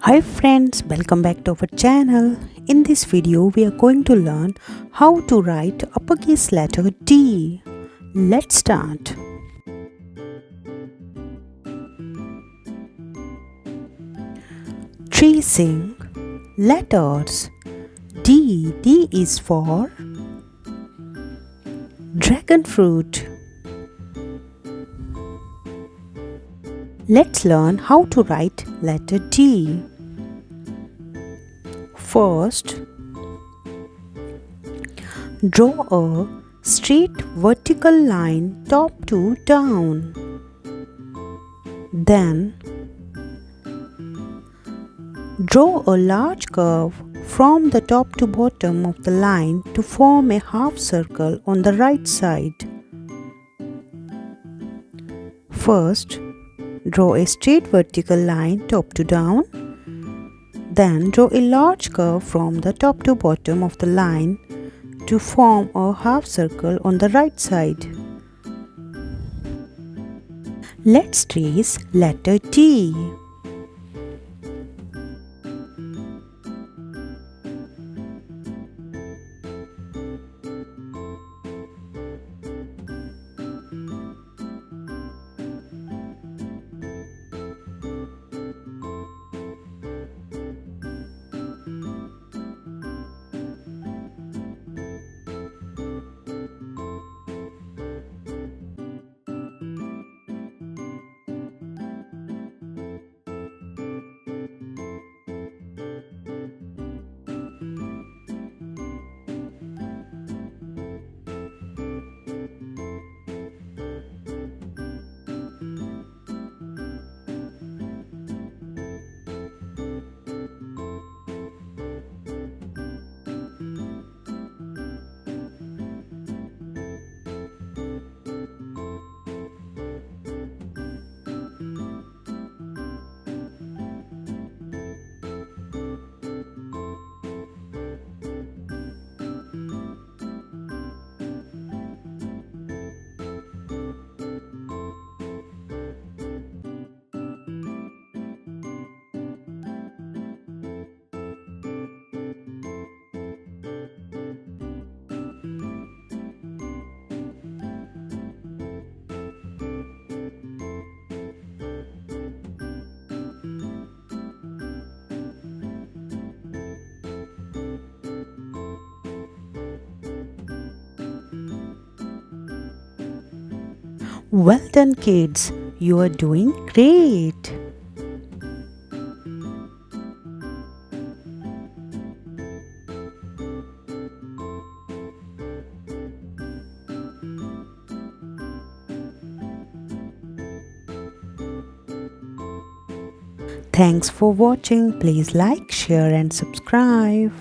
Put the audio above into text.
Hi friends, welcome back to our channel. In this video, we are going to learn how to write uppercase letter D. Let's start. Tracing letters. D is for dragon fruit. Let's learn how to write letter D. First, draw a straight vertical line top to down. Then, draw a large curve from the top to bottom of the line to form a half circle on the right side. First, draw a straight vertical line top to down. Then draw a large curve from the top to bottom of the line to form a half circle on the right side. Let's trace letter D. Well done kids, you are doing great. Thanks for watching. Please like, share and subscribe.